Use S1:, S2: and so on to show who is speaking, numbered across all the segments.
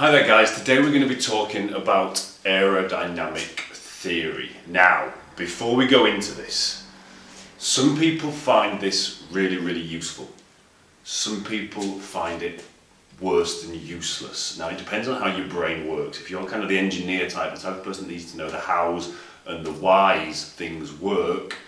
S1: Hi there guys, today we're going to be talking about aerodynamic theory. Now, before we go into this, some people find this really useful. Some people find it worse than useless. Now it depends on how your brain works. If you're kind of the engineer type, the type of person that needs to know the hows and the whys things work,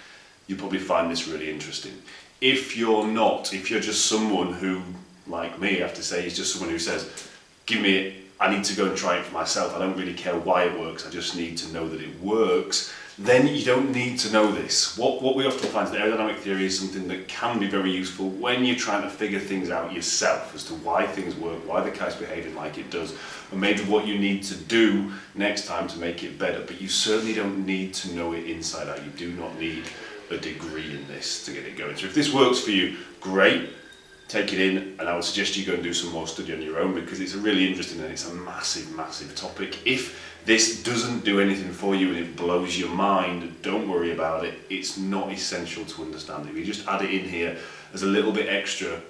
S1: you probably find this really interesting. If you're not, if you're just someone who, like me, I have to say, is just someone who says, give me it, I need to go and try it for myself, I don't really care why it works, I just need to know that it works, then you don't need to know this. What we often find is that aerodynamic theory is something that can be very useful when you're trying to figure things out yourself as to why things work, why the kite's behaving like it does, and maybe what you need to do next time to make it better. But you certainly don't need to know it inside out. You do not need a degree in this to get it going. So if this works for you, great. Take it in, and I would suggest you go and do some more study on your own, because it's a really interesting and it's a massive topic. If this doesn't do anything for you and it blows your mind, don't worry about it. It's not essential to understand it. We just add it in here as a little bit extra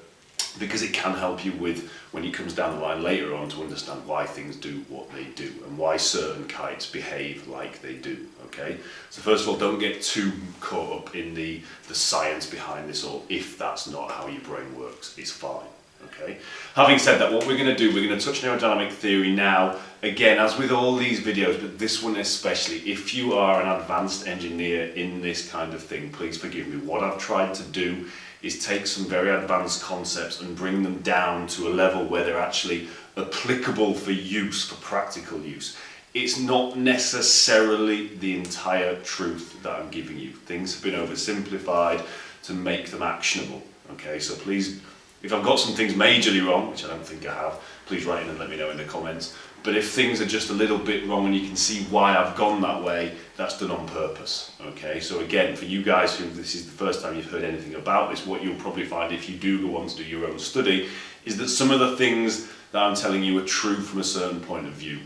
S1: because it can help you with when it comes down the line later on to understand why things do what they do and why certain kites behave like they do. Okay, so first of all, don't get too caught up in the science behind this, or if that's not how your brain works, it's fine. Okay, having said that, what we're going to do, we're going to touch on aerodynamic theory now. Again, as with all these videos, but this one especially, if you are an advanced engineer in this kind of thing, please forgive me. What I've tried to do is take some very advanced concepts and bring them down to a level where they're actually applicable for use, for practical use. It's not necessarily the entire truth that I'm giving you. Things have been oversimplified to make them actionable. Okay, so please, if I've got some things majorly wrong, which I don't think I have, please write in and let me know in the comments. But if things are just a little bit wrong and you can see why I've gone that way, that's done on purpose. Okay, so again, for you guys who this is the first time you've heard anything about this, what you'll probably find if you do go on to do your own study is that some of the things that I'm telling you are true from a certain point of view.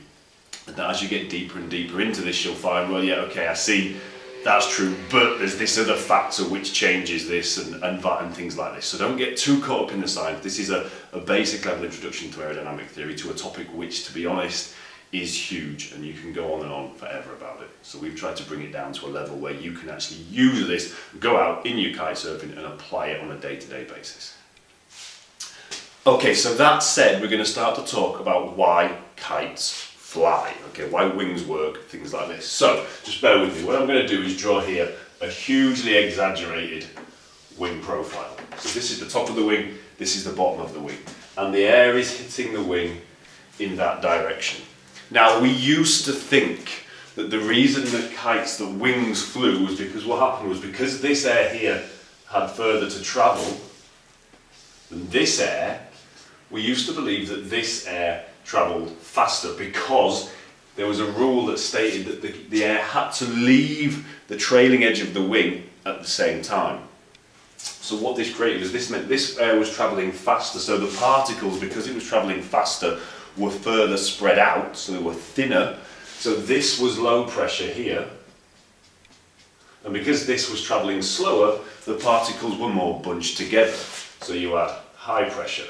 S1: And that as you get deeper and deeper into this, you'll find, well, yeah, okay, I see that's true, but there's this other factor which changes this and things like this. So don't get too caught up in the science. This is a basic level introduction to aerodynamic theory, to a topic which, to be honest, is huge, and you can go on and on forever about it. So we've tried to bring it down to a level where you can actually use this, go out in your kite surfing and apply it on a day-to-day basis. Okay, so that said, we're going to start to talk about why kites fly, okay, why wings work, things like this. So just bear with me. What I'm going to do is draw here a hugely exaggerated wing profile. So this is the top of the wing, this is the bottom of the wing, and the air is hitting the wing in that direction. Now, we used to think that the reason that kites, that wings flew, was because what happened was because this air here had further to travel than this air, we used to believe that this air travelled faster because there was a rule that stated that the air had to leave the trailing edge of the wing at the same time. So what this created is this meant this air was travelling faster, so the particles, because it was travelling faster, were further spread out, so they were thinner. So this was low pressure here, and because this was travelling slower, the particles were more bunched together. So you had high pressure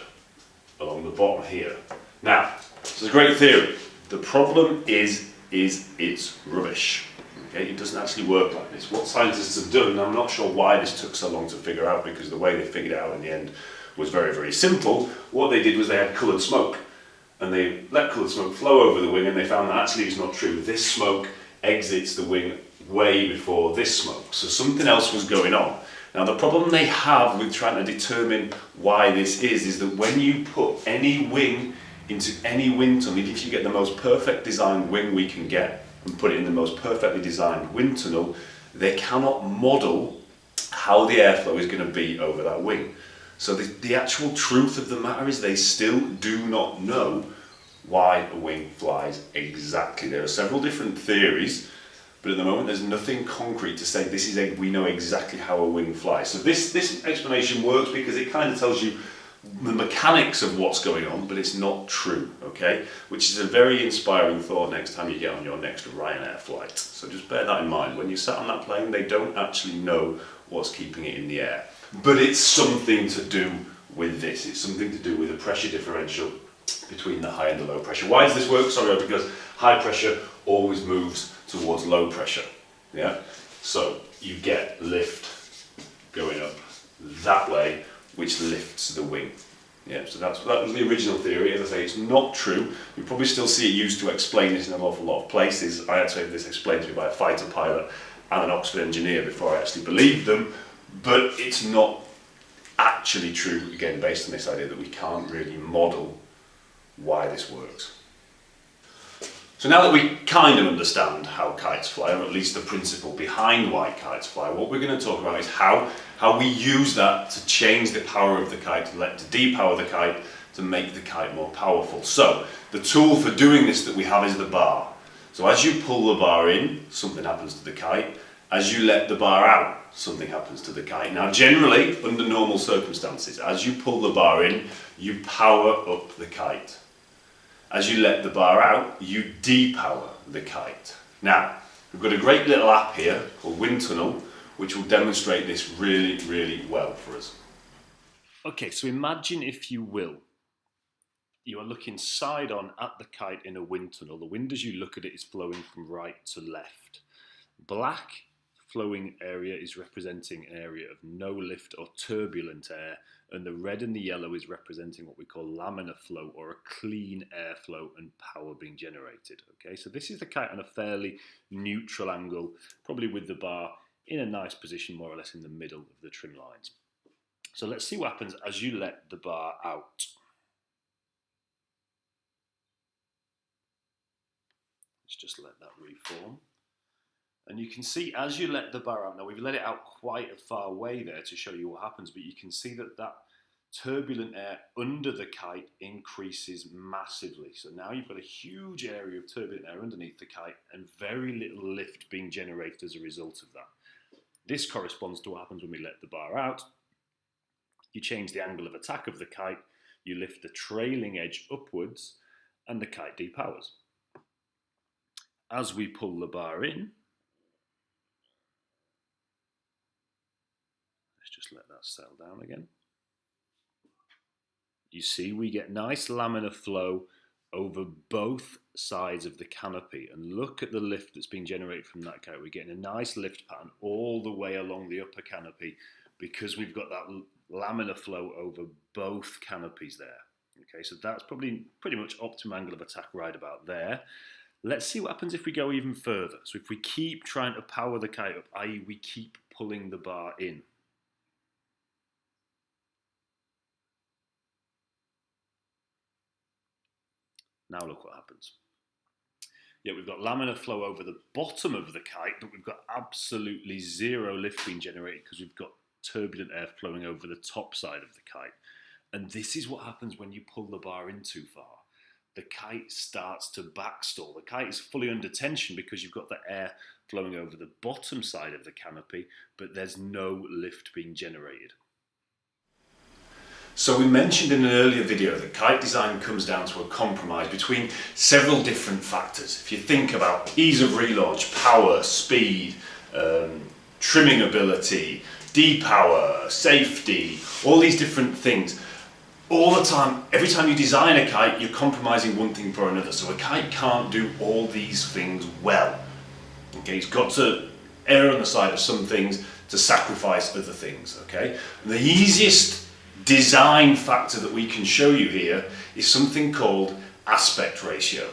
S1: along the bottom here. Now, it's a great theory. The problem is it's rubbish. Okay, it doesn't actually work like this. What scientists have done, and I'm not sure why this took so long to figure out, because the way they figured it out in the end was very simple. What they did was they had coloured smoke, and they let coloured smoke flow over the wing, and they found that actually it's not true. This smoke exits the wing way before this smoke. So something else was going on. Now, the problem they have with trying to determine why this is that when you put any wing into any wind tunnel, even if you get the most perfect designed wing we can get and put it in the most perfectly designed wind tunnel, they cannot model how the airflow is going to be over that wing. So the actual truth of the matter is they still do not know why a wing flies exactly. There are several different theories, but at the moment there's nothing concrete to say we know exactly how a wing flies. So this explanation works because it kind of tells you the mechanics of what's going on, but it's not true, okay? Which is a very inspiring thought next time you get on your next Ryanair flight. So just bear that in mind. When you sat on that plane, they don't actually know what's keeping it in the air. But it's something to do with this. It's something to do with a pressure differential between the high and the low pressure. Why does this work? Sorry, because high pressure always moves towards low pressure. Yeah, so you get lift going up that way, which lifts the wing. Yeah, so that was the original theory. As I say, it's not true. You probably still see it used to explain this in an awful lot of places. I had to have this explained to me by a fighter pilot and an Oxford engineer before I actually believed them, but it's not actually true, again, based on this idea that we can't really model why this works. So now that we kind of understand how kites fly, or at least the principle behind why kites fly, what we're going to talk about is how we use that to change the power of the kite, to depower the kite, to make the kite more powerful. So the tool for doing this that we have is the bar. So as you pull the bar in, something happens to the kite. As you let the bar out, something happens to the kite. Now generally, under normal circumstances, as you pull the bar in, you power up the kite. As you let the bar out, you depower the kite. Now, we've got a great little app here called Wind Tunnel, which will demonstrate this really, really well for us. Okay, so imagine, if you will, you are looking side on at the kite in a wind tunnel. The wind, as you look at it, is flowing from right to left. Black flowing area is representing an area of no lift or turbulent air, and the red and the yellow is representing what we call laminar flow, or a clean airflow and power being generated. Okay, so this is the kite on a fairly neutral angle, probably with the bar in a nice position, more or less in the middle of the trim lines. So let's see what happens as you let the bar out. Let's just let that reform. And you can see as you let the bar out, now we've let it out quite a far way there to show you what happens, but you can see that that turbulent air under the kite increases massively. So now you've got a huge area of turbulent air underneath the kite and very little lift being generated as a result of that. This corresponds to what happens when we let the bar out. You change the angle of attack of the kite, you lift the trailing edge upwards, and the kite depowers. As we pull the bar in, let's just let that settle down again. You see we get nice laminar flow over both sides of the canopy, and look at the lift that's being generated from that kite. We're getting a nice lift pattern all the way along the upper canopy because we've got that laminar flow over both canopies there. Okay, so that's probably pretty much optimum angle of attack right about there. Let's see what happens if we go even further. So if we keep trying to power the kite up, i.e. we keep pulling the bar in. Now look what happens. Yeah, we've got laminar flow over the bottom of the kite, but we've got absolutely zero lift being generated because we've got turbulent air flowing over the top side of the kite. And this is what happens when you pull the bar in too far. The kite starts to backstall. The kite is fully under tension because you've got the air flowing over the bottom side of the canopy, but there's no lift being generated. So we mentioned in an earlier video that kite design comes down to a compromise between several different factors. If you think about ease of relaunch, power, speed, trimming ability, depower, safety, all these different things. All the time, every time you design a kite, you're compromising one thing for another. So a kite can't do all these things well. Okay, it's got to err on the side of some things to sacrifice other things. Okay, and the easiest design factor that we can show you here is something called aspect ratio.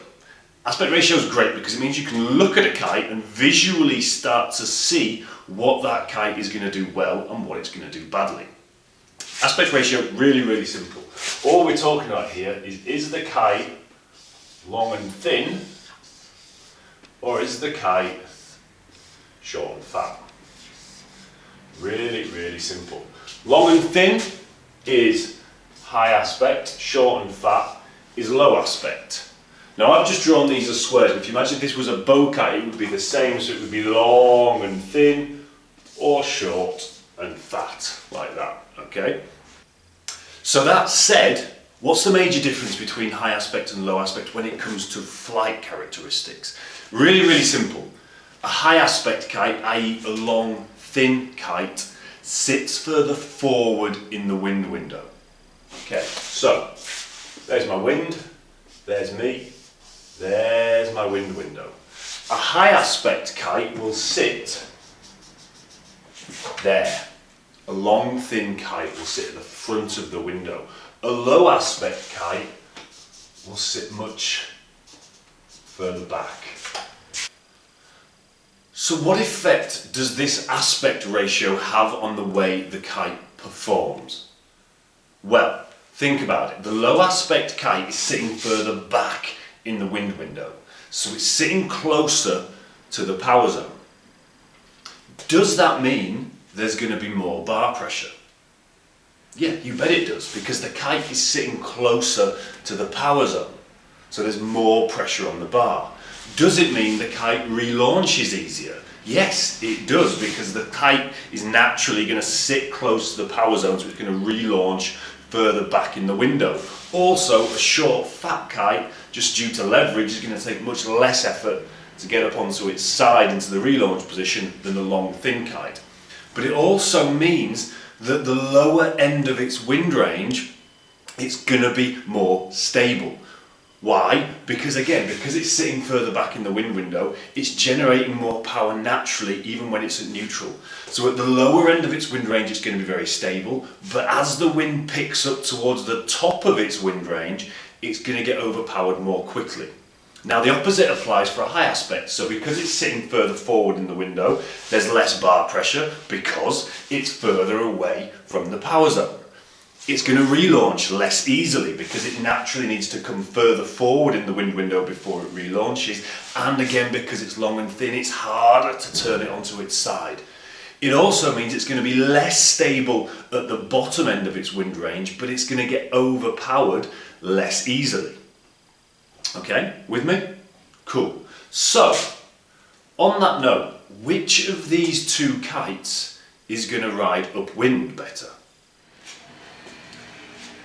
S1: Aspect ratio is great because it means you can look at a kite and visually start to see what that kite is going to do well and what it's going to do badly. Aspect ratio, really, really simple. All we're talking about here is the kite long and thin, or is the kite short and fat? Really, really simple. Long and thin is high aspect, short and fat is low aspect. Now I've just drawn these as squares. If you imagine if this was a bow kite, it would be the same, so it would be long and thin, or short and fat, like that, okay? So that said, what's the major difference between high aspect and low aspect when it comes to flight characteristics? Really, really simple. A high aspect kite, i.e. a long, thin kite, sits further forward in the wind window. Okay, so There's my wind, there's me, there's my wind window. A high aspect kite will sit there. A long thin kite will sit at the front of the window. A low aspect kite will sit much further back. So what effect does this aspect ratio have on the way the kite performs? Well, think about it. The low aspect kite is sitting further back in the wind window, so it's sitting closer to the power zone. Does that mean there's going to be more bar pressure? Yeah, you bet it does, because the kite is sitting closer to the power zone, so there's more pressure on the bar. Does it mean the kite relaunches easier? Yes, it does, because the kite is naturally going to sit close to the power zone, so it's going to relaunch further back in the window. Also, a short, fat kite, just due to leverage, is going to take much less effort to get up onto its side into the relaunch position than the long, thin kite. But it also means that the lower end of its wind range, it's going to be more stable. Why? Because it's sitting further back in the wind window, it's generating more power naturally even when it's at neutral. So at the lower end of its wind range it's going to be very stable, but as the wind picks up towards the top of its wind range, it's going to get overpowered more quickly. Now the opposite applies for a high aspect, so because it's sitting further forward in the window, there's less bar pressure because it's further away from the power zone. It's going to relaunch less easily because it naturally needs to come further forward in the wind window before it relaunches, and again because it's long and thin, it's harder to turn it onto its side. It also means it's going to be less stable at the bottom end of its wind range, but it's going to get overpowered less easily. Okay, with me? Cool. So, on that note, which of these two kites is going to ride upwind better?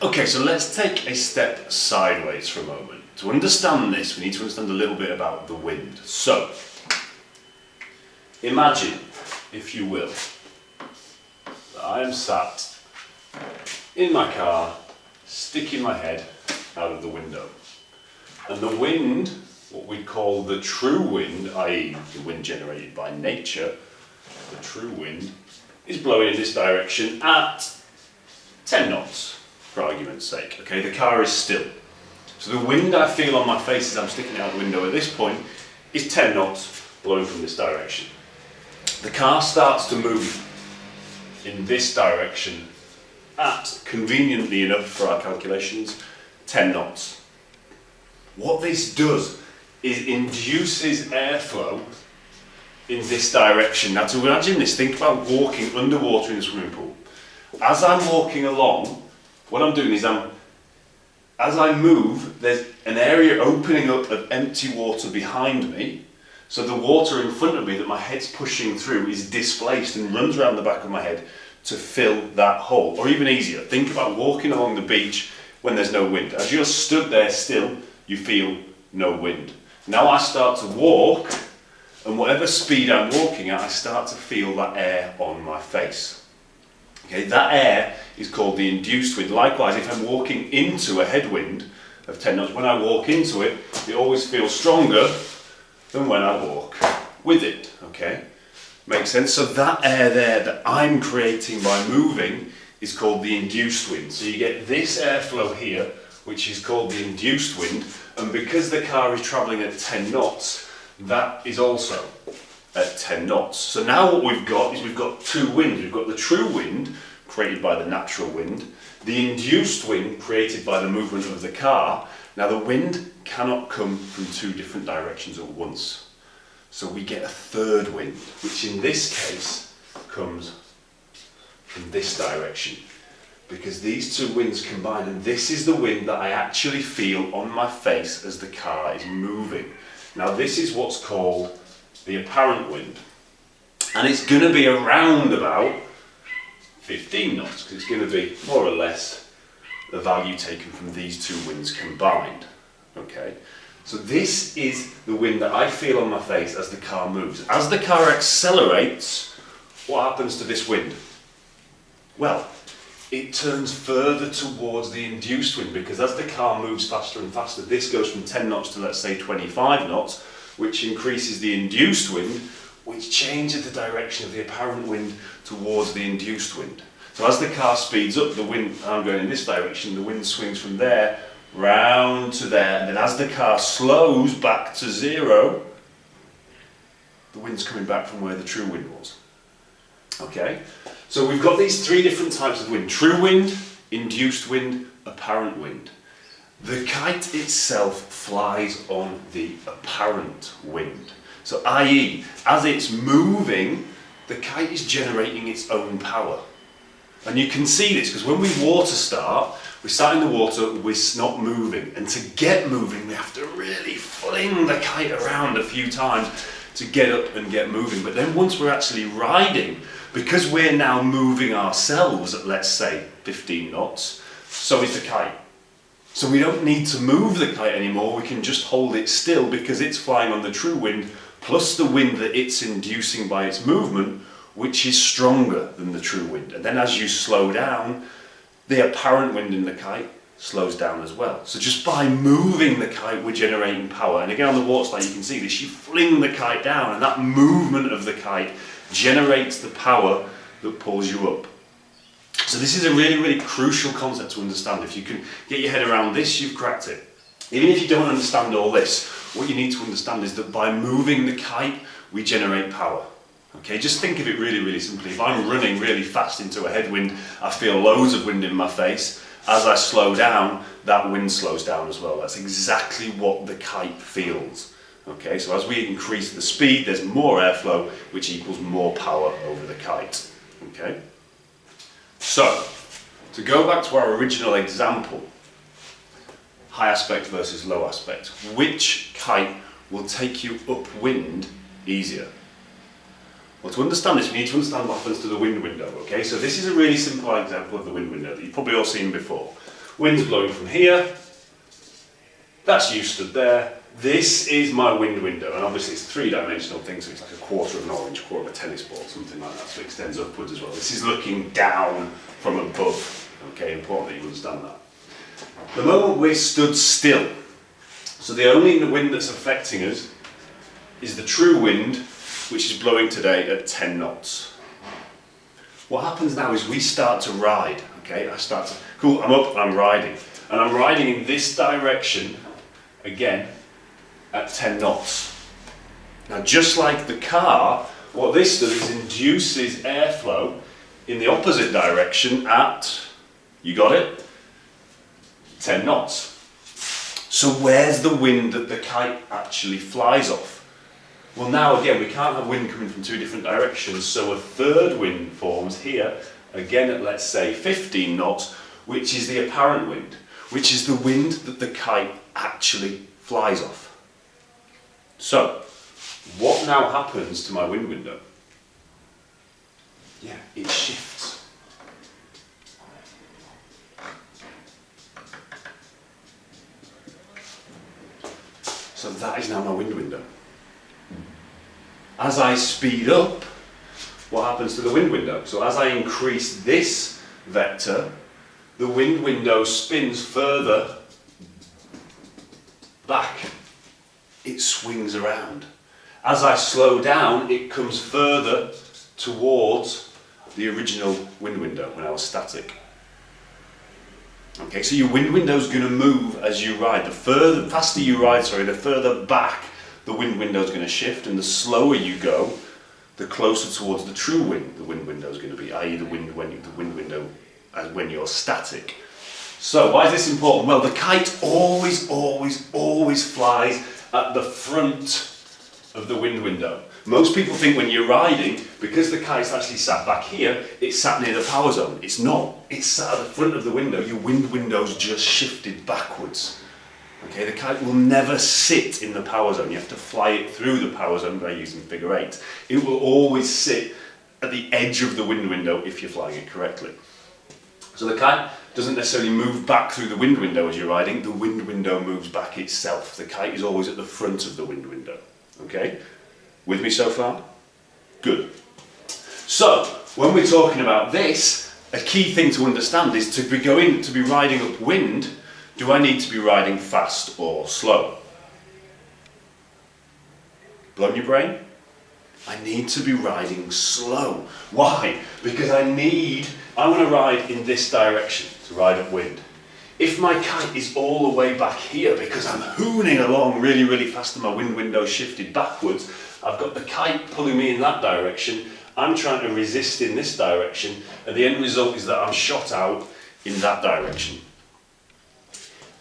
S1: Okay, so let's take a step sideways for a moment. To understand this, we need to understand a little bit about the wind. So, imagine, if you will, that I am sat in my car, sticking my head out of the window. And the wind, what we call the true wind, i.e. the wind generated by nature, the true wind, is blowing in this direction at 10 knots. For argument's sake, okay, the car is still. So the wind I feel on my face as I'm sticking out the window at this point is 10 knots blowing from this direction. The car starts to move in this direction at, conveniently enough for our calculations, 10 knots. What this does is induces airflow in this direction. Now to imagine this, think about walking underwater in a swimming pool. As I'm walking along, what I'm doing is as I move, there's an area opening up of empty water behind me, so the water in front of me that my head's pushing through is displaced and runs around the back of my head to fill that hole. Or even easier, think about walking along the beach when there's no wind. As you're stood there still, you feel no wind. Now I start to walk, and whatever speed I'm walking at, I start to feel that air on my face. Okay, that air is called the induced wind. Likewise, if I'm walking into a headwind of 10 knots, when I walk into it, it always feels stronger than when I walk with it. Okay, makes sense? So that air there that I'm creating by moving is called the induced wind. So you get this airflow here, which is called the induced wind, and because the car is travelling at 10 knots, that is also at 10 knots. So now what we've got is we've got two winds. We've got the true wind created by the natural wind, the induced wind created by the movement of the car. Now the wind cannot come from two different directions at once. So we get a third wind, which in this case comes from this direction. Because these two winds combine, and this is the wind that I actually feel on my face as the car is moving. Now this is what's called the apparent wind, and it's going to be around about 15 knots because it's going to be more or less the value taken from these two winds combined. Okay, so this is the wind that I feel on my face as the car moves. As the car accelerates, what happens to this wind? Well, it turns further towards the induced wind, because as the car moves faster and faster, this goes from 10 knots to, let's say, 25 knots, which increases the induced wind, which changes the direction of the apparent wind towards the induced wind. So as the car speeds up, the wind, I'm going in this direction, the wind swings from there round to there, and then as the car slows back to zero, the wind's coming back from where the true wind was. Okay? So we've got these three different types of wind: true wind, induced wind, apparent wind. The kite itself flies on the apparent wind. So i.e., as it's moving, the kite is generating its own power. And you can see this because when we water start, we start in the water, we're not moving. And to get moving, we have to really fling the kite around a few times to get up and get moving. But then once we're actually riding, because we're now moving ourselves at, let's say, 15 knots, so is the kite. So we don't need to move the kite anymore, we can just hold it still because it's flying on the true wind, plus the wind that it's inducing by its movement, which is stronger than the true wind. And then as you slow down, the apparent wind in the kite slows down as well. So just by moving the kite, we're generating power. And again, on the water slide, you can see this. You fling the kite down, and that movement of the kite generates the power that pulls you up. So this is a really, really crucial concept to understand. If you can get your head around this, you've cracked it. Even if you don't understand all this, what you need to understand is that by moving the kite, we generate power. Okay, just think of it really, really simply. If I'm running really fast into a headwind, I feel loads of wind in my face. As I slow down, that wind slows down as well. That's exactly what the kite feels. Okay, so as we increase the speed, there's more airflow, which equals more power over the kite. Okay? So, to go back to our original example, high aspect versus low aspect, which kite will take you upwind easier? Well, to understand this, we need to understand what happens to the wind window, okay? So this is a really simple example of the wind window that you've probably all seen before. Wind's blowing from here, that's you stood there. This is my wind window, and obviously it's a three-dimensional thing, so it's like a quarter of an orange, quarter of a tennis ball, something like that, so it extends upwards as well. This is looking down from above, okay? Important that you understand that. The moment we're stood still, so the only wind that's affecting us is the true wind, which is blowing today at 10 knots. What happens now is we start to ride, okay? Cool, I'm up, I'm riding. And I'm riding in this direction, again, at 10 knots. Now, just like the car, what this does is induces airflow in the opposite direction at, you got it? 10 knots. So where's the wind that the kite actually flies off? Well, now again, we can't have wind coming from two different directions, so a third wind forms here, again at, let's say, 15 knots, which is the apparent wind, which is the wind that the kite actually flies off. So, what now happens to my wind window? Yeah, it shifts. So that is now my wind window. As I speed up, what happens to the wind window? So as I increase this vector, the wind window spins further back. It swings around. As I slow down, it comes further towards the original wind window when I was static. Okay, so your wind window is going to move as you ride. The faster you ride, the further back the wind window is going to shift, and the slower you go, the closer towards the true wind the wind window is going to be, i.e. the wind window as when you're static. So why is this important? Well, the kite always flies at the front of the wind window. Most people think when you're riding, because the kite's actually sat back here, it's sat near the power zone. It's not. It's sat at the front of the window. Your wind window's just shifted backwards. Okay, the kite will never sit in the power zone. You have to fly it through the power zone by using figure eight. It will always sit at the edge of the wind window if you're flying it correctly. So the kite doesn't necessarily move back through the wind window as you're riding. The wind window moves back itself. The kite is always at the front of the wind window. Okay? With me so far? Good. So, when we're talking about this, a key thing to understand is to be riding upwind, do I need to be riding fast or slow? Blown your brain? I need to be riding slow. Why? Because I want to ride in this direction to ride upwind. If my kite is all the way back here because I'm hooning along really, really fast and my wind window shifted backwards, I've got the kite pulling me in that direction, I'm trying to resist in this direction, and the end result is that I'm shot out in that direction.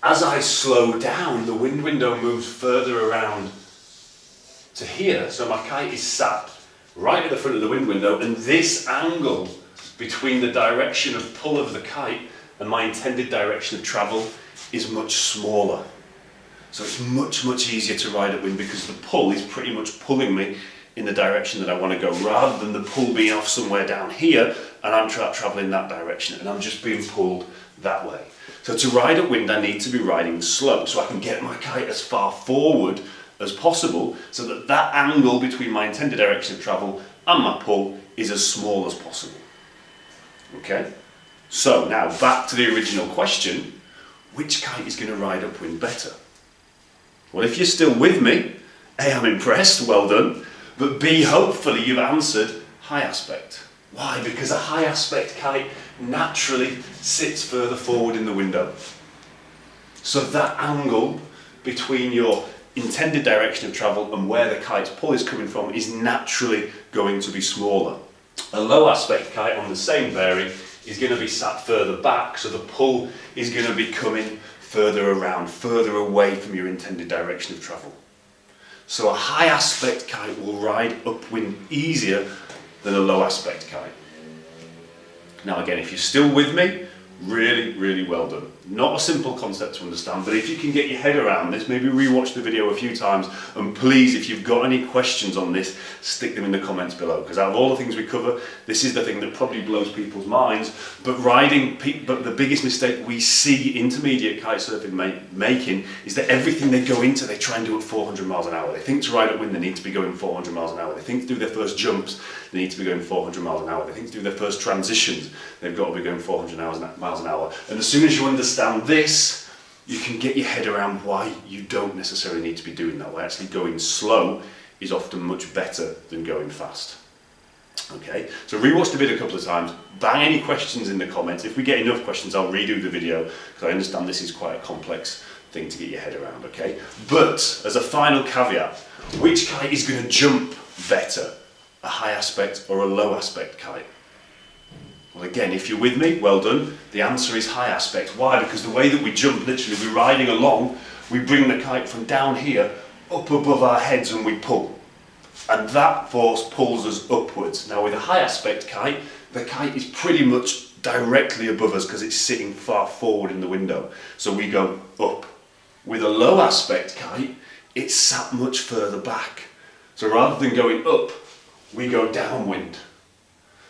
S1: As I slow down, the wind window moves further around to here, so my kite is sat right at the front of the wind window, and this angle between the direction of pull of the kite and my intended direction of travel is much smaller. So it's much, much easier to ride upwind because the pull is pretty much pulling me in the direction that I want to go, rather than the pull being off somewhere down here and I'm traveling that direction and I'm just being pulled that way. So to ride upwind, I need to be riding slow so I can get my kite as far forward as possible so that that angle between my intended direction of travel and my pull is as small as possible. Okay? So now back to the original question, which kite is going to ride upwind better? Well, if you're still with me, A, I'm impressed, well done, but B, hopefully you've answered high aspect. Why? Because a high aspect kite naturally sits further forward in the window. So that angle between your intended direction of travel and where the kite's pull is coming from is naturally going to be smaller. A low aspect kite on the same bearing is going to be sat further back, so the pull is going to be coming further around, further away from your intended direction of travel. So a high aspect kite will ride upwind easier than a low aspect kite. Now again, if you're still with me, really, really well done. Not a simple concept to understand, but if you can get your head around this, maybe rewatch the video a few times, and please, if you've got any questions on this, stick them in the comments below, because out of all the things we cover, this is the thing that probably blows people's minds. But the biggest mistake we see intermediate kitesurfing making is that everything they go into, they try and do at 400 miles an hour. They think to ride upwind, they need to be going 400 miles an hour. They think to do their first jumps, they need to be going 400 miles an hour. They think to do their first transitions, they've got to be going 400 miles an hour. And as soon as you understand this, you can get your head around why you don't necessarily need to be doing that. Why actually going slow is often much better than going fast. Okay, so rewatch the video a couple of times, bang any questions in the comments. If we get enough questions, I'll redo the video, because I understand this is quite a complex thing to get your head around, okay? But as a final caveat, which kite is going to jump better? A high aspect or a low aspect kite? Well, again, if you're with me, well done. The answer is high aspect. Why? Because the way that we jump, literally, we're riding along, we bring the kite from down here up above our heads and we pull. And that force pulls us upwards. Now with a high aspect kite, the kite is pretty much directly above us because it's sitting far forward in the window. So we go up. With a low aspect kite, it's sat much further back. So rather than going up, we go downwind.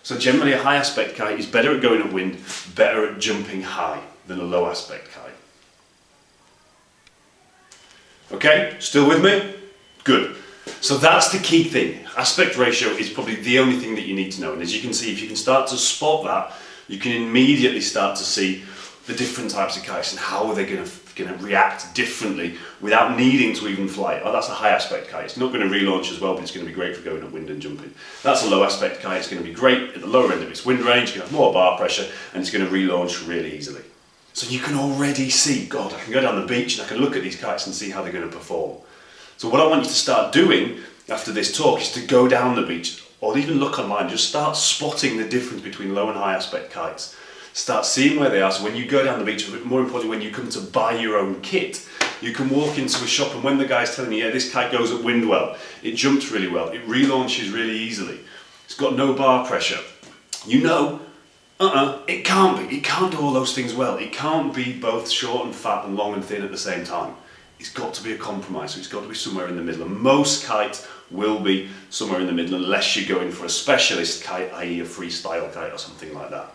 S1: So generally a high aspect kite is better at going upwind, better at jumping high than a low aspect kite. Okay, still with me? Good. So that's the key thing. Aspect ratio is probably the only thing that you need to know. And as you can see, if you can start to spot that, you can immediately start to see the different types of kites and how they're going to react differently without needing to even fly. Oh, that's a high aspect kite. It's not going to relaunch as well, but it's going to be great for going upwind and jumping. That's a low aspect kite. It's going to be great at the lower end of its wind range. It's going to have more bar pressure and it's going to relaunch really easily. So you can already see, God, I can go down the beach and I can look at these kites and see how they're going to perform. So what I want you to start doing after this talk is to go down the beach or even look online, just start spotting the difference between low and high aspect kites. Start seeing where they are, so when you go down the beach, but more importantly when you come to buy your own kit, you can walk into a shop and when the guy's telling you, yeah, this kite goes upwind well, it jumps really well, it relaunches really easily, it's got no bar pressure, you know, it can't be, it can't do all those things well, it can't be both short and fat and long and thin at the same time. It's got to be a compromise, so it's got to be somewhere in the middle, and most kites will be somewhere in the middle unless you're going for a specialist kite, i.e. a freestyle kite or something like that.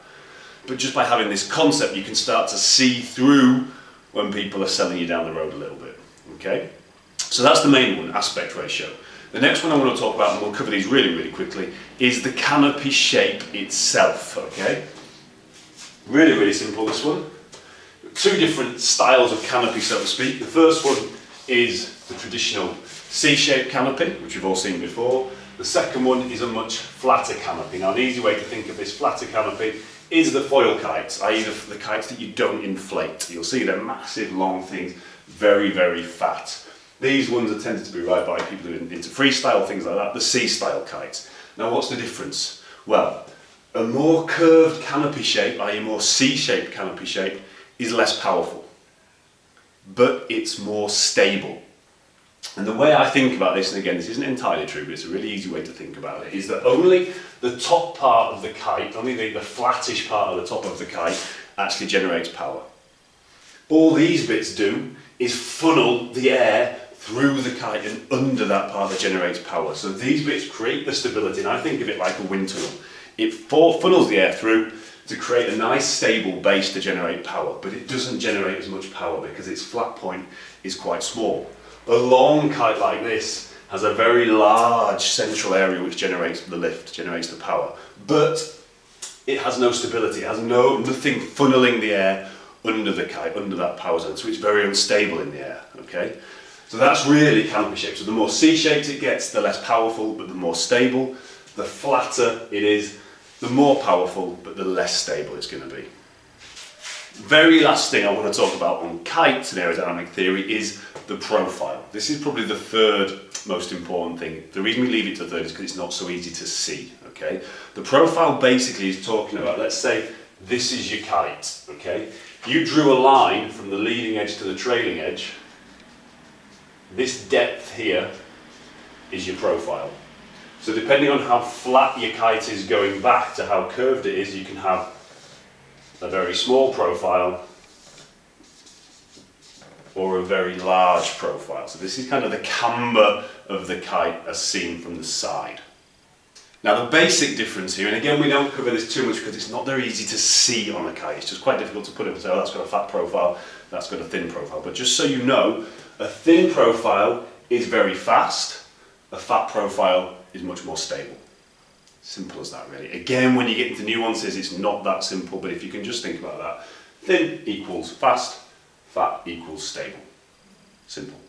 S1: But just by having this concept, you can start to see through when people are selling you down the road a little bit, okay? So that's the main one, aspect ratio. The next one I want to talk about, and we'll cover these really, really quickly, is the canopy shape itself, okay? Really, really simple, this one. Two different styles of canopy, so to speak. The first one is the traditional C-shaped canopy, which we've all seen before. The second one is a much flatter canopy. Now, an easy way to think of this flatter canopy is the foil kites, i.e. the kites that you don't inflate. You'll see they're massive, long things, very, very fat. These ones are tended to be ride by people who are into freestyle, things like that, the C-style kites. Now, what's the difference? Well, a more curved canopy shape, i.e. a more C-shaped canopy shape, is less powerful, but it's more stable. And the way I think about this, and again, this isn't entirely true, but it's a really easy way to think about it, is that only the top part of the kite, only the flattish part of the top of the kite actually generates power. All these bits do is funnel the air through the kite and under that part that generates power. So these bits create the stability, and I think of it like a wind tunnel. It funnels the air through to create a nice stable base to generate power, but it doesn't generate as much power because its flat point is quite small. A long kite like this has a very large central area which generates the lift, generates the power, but it has no stability, it has nothing funneling the air under the kite, under that power zone, so it's very unstable in the air, okay? So that's really canopy shape. So the more C-shaped it gets, the less powerful, but the more stable. The flatter it is, the more powerful, but the less stable it's going to be. Very last thing I want to talk about on kites and aerodynamic theory is the profile. This is probably the third most important thing. The reason we leave it to third is because it's not so easy to see, okay? The profile basically is talking about, let's say this is your kite, okay? You drew a line from the leading edge to the trailing edge. This depth here is your profile. So depending on how flat your kite is going back to how curved it is, you can have a very small profile or a very large profile. So this is kind of the camber of the kite as seen from the side. Now the basic difference here, and again we don't cover this too much because it's not very easy to see on a kite, it's just quite difficult to put it and say, oh, that's got a fat profile, that's got a thin profile. But just so you know, a thin profile is very fast, a fat profile is much more stable. Simple as that really. Again, when you get into nuances, it's not that simple, but if you can just think about that, thin equals fast, fat equals stable. Simple.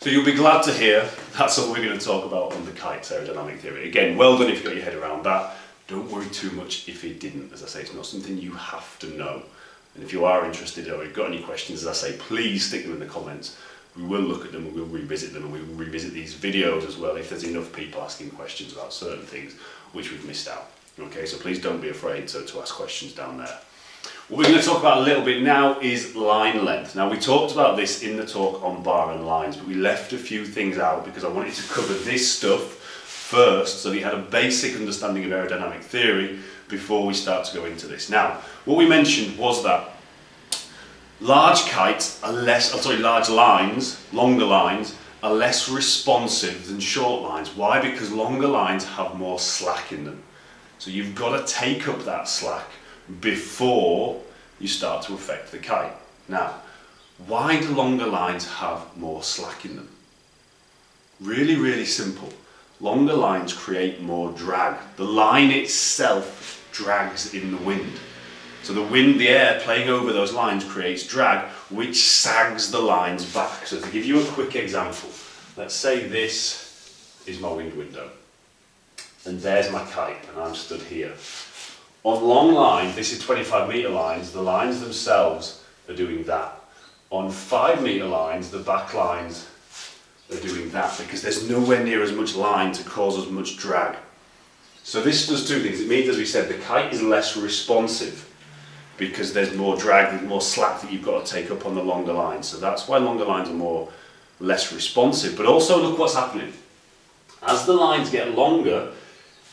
S1: So you'll be glad to hear that's all we're going to talk about on the kite's aerodynamic theory. Again, well done if you got your head around that. Don't worry too much if you didn't. As I say, it's not something you have to know. And if you are interested or you've got any questions, as I say, please stick them in the comments. We will look at them and we'll revisit them, and we will revisit these videos as well if there's enough people asking questions about certain things which we've missed out. Okay, so please don't be afraid to ask questions down there. What we're going to talk about a little bit now is line length. Now we talked about this in the talk on bar and lines, but we left a few things out because I wanted to cover this stuff first so that you had a basic understanding of aerodynamic theory before we start to go into this. Now, what we mentioned was that large lines, longer lines, are less responsive than short lines. Why? Because longer lines have more slack in them. So you've got to take up that slack before you start to affect the kite. Now, why do longer lines have more slack in them? Really, really simple. Longer lines create more drag. The line itself drags in the wind. So the air playing over those lines creates drag, which sags the lines back. So to give you a quick example, let's say this is my wind window, and there's my kite, and I'm stood here. On long lines, this is 25 metre lines, the lines themselves are doing that. On 5 metre lines, the back lines are doing that, because there's nowhere near as much line to cause as much drag. So this does two things. It means, as we said, the kite is less responsive, because there's more drag, there's more slack that you've got to take up on the longer lines. So that's why longer lines are less responsive. But also look what's happening. As the lines get longer,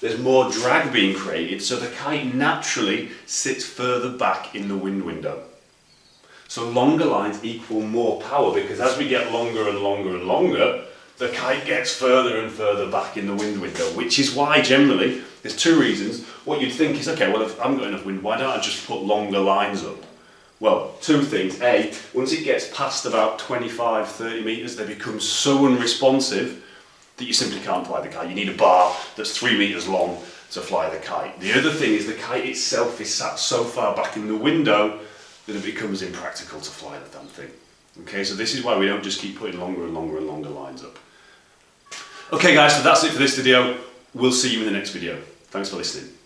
S1: there's more drag being created, so the kite naturally sits further back in the wind window. So longer lines equal more power, because as we get longer and longer and longer, the kite gets further and further back in the wind window, which is why generally, there's two reasons. What you'd think is, okay, well, if I haven't got enough wind, why don't I just put longer lines up? Well, two things. A, once it gets past about 25, 30 metres, they become so unresponsive that you simply can't fly the kite. You need a bar that's 3 metres long to fly the kite. The other thing is the kite itself is sat so far back in the window that it becomes impractical to fly the damn thing. Okay, so this is why we don't just keep putting longer and longer and longer lines up. Okay guys, so that's it for this video. We'll see you in the next video. Thanks for listening.